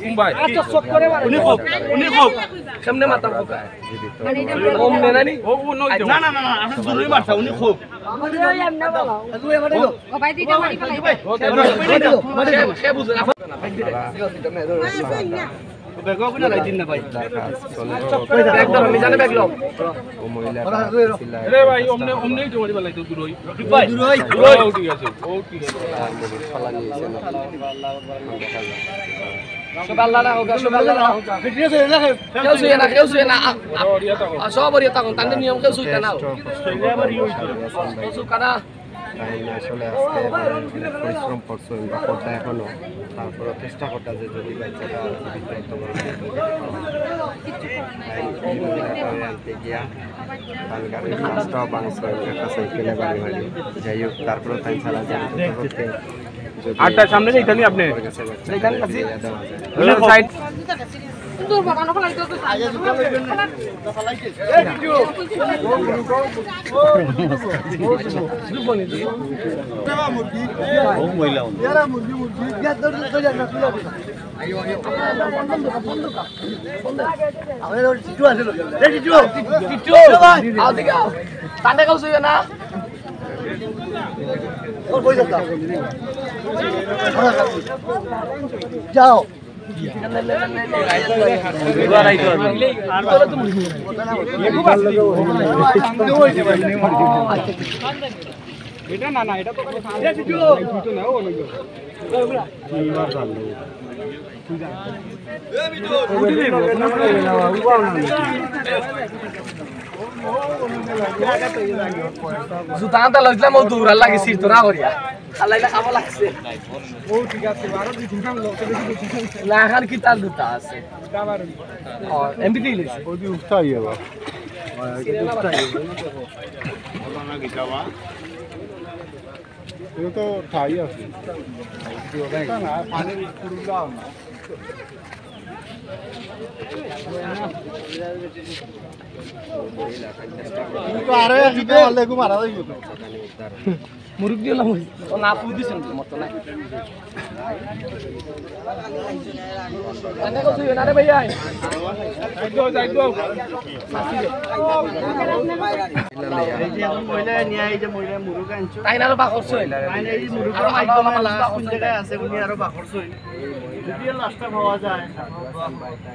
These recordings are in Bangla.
মুম্বাই আচ্ছা সব করে উনি খুব সামনে মাথা পোকা ওম নেনানি ও না না না আপনি জরুরি মারছা উনি খুব ও ভাই দিটা মারি ফেলাই সে বুঝে না বেগো কোনা লাইদিন না ভাই একদম মিজানে ব্যাগ লও ও মহিলা রে ভাই ওমনে ওমনেই তো মারি ফেলাই তো দূরই ভাই দূরই ও ঠিক আছে ফালা নিয়েছে না সব আল্লাহ না হোগা সব আল্লাহ না হোগা কেউ শুয়ে না সব বরিয়া তখন তাদের নিয়ম কেউ শুইতে না সুকানা আসলে আজকে পরিশ্রম করছো ব্যাপারটা এখনো তারপর চেষ্টা করতে যে যদি বাচ্চাটা আনতে গিয়া গাড়ির কাজটাও বাংস করে একটা সাইকেলে বাড়ি বাড়ি যাই হোক তারপরে তাই ছাড়া যায় আটটার সামনে যাইতেন আপনি এইখানে কাছে সাইড তোর বাবা না ফেলাই তো তান্ডা কেউ শুয়ে না যাও এটা না না এটা তো না ও জুতা আনতে লাগলাম ও দৌড়ার লাগে সিট তো না করিয়া খালাইলা খাবো লাগছে ও ঠিক আছে আরো দুই তিনটা লোক লাখান কি তার জুতা আছে এমবি দিলিস ওদি উঠাই যাবা এটা তো ঠাই আছে না পানি পুরো দাও না তো আরে জিতে আলে গো মারা যাইব তো মুরুক দিলাম ও না ফুল দিছেন মত না তান্ডা কেউ শুয়ে না রে ভাইয়া যাইতো তাই না আরো বাকর শুয়ে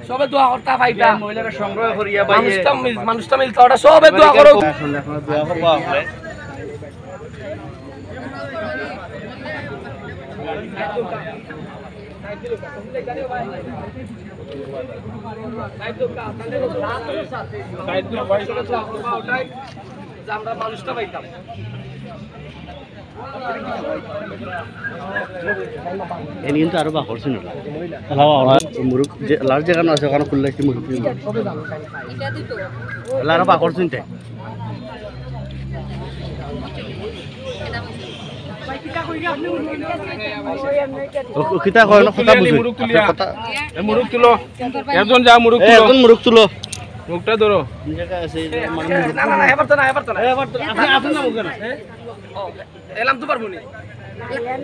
সবে দোয়া করতা ভাইটা মহিলারা সংগ্রহ করিয়া মানুষটা মিলতা ওটা সবে দোয়া করো দোয়া করবো আমরা আমরা মানুষটা পাইতাম এনে কিন্তু আরো বাকর ছিল মুরুখ লার জায়গা আছে ওখানে খুললে কি মুরুখ এটা দিত আরো বাকর চিনতে কিতা কয় না কথা বুঝি মুরুক তুলিয়া মুরুক তুলো একজন যা মুরুক তুলো এখন মুরুখ তুলো মুখটা ধরো না না না এবার তো না এবার তো না আপনি না মুখে না এলাম তো পারবো নি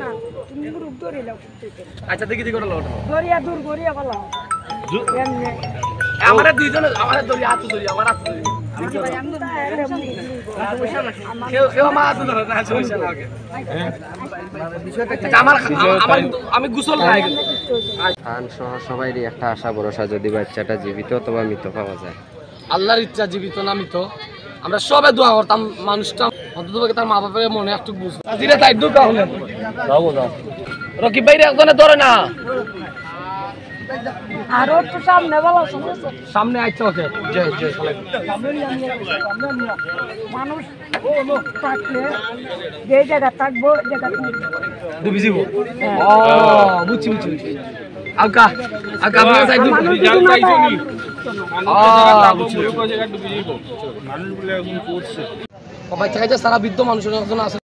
না তুমি গ্রুপ ধরে লাও আচ্ছা দেখি দেখি করলো ধরিয়া দূর করিয়া বলা এমনি আমারে দুইজন আমারে ধরি হাত ধরি আমার হাত ধরি কেউ কেউ আমার হাত ধরে না সমস্যা না ওকে আমার আমি গোসল নাই খান সহ সবাইরই একটা আশা ভরসা যদি বাচ্চাটা জীবিত অথবা মৃত পাওয়া যায় আল্লাহর ইচ্ছা জীবিত না মৃত আমরা সবে দোয়া করতাম মানুষটা অন্তত তার মা বাবার মনে একটু বুঝবো আজিরে তাই দোয়া হলেন যাবো যাও রকিব ভাই একজনে ধরে না আরো তো সামনে বলা সমস্যা সামনে আইছে ওকে জয় জয় মানুষ থাকলে যে জায়গা থাকবো জায়গা ডুবি যাব ও বুঝছি বুঝছি আকা আকা আপনার সাইড রিজাল্ট চাইছো নি মানুষগুলো এখন করছে বাচ্চা কাছে সারা বৃদ্ধ মানুষের একজন আছে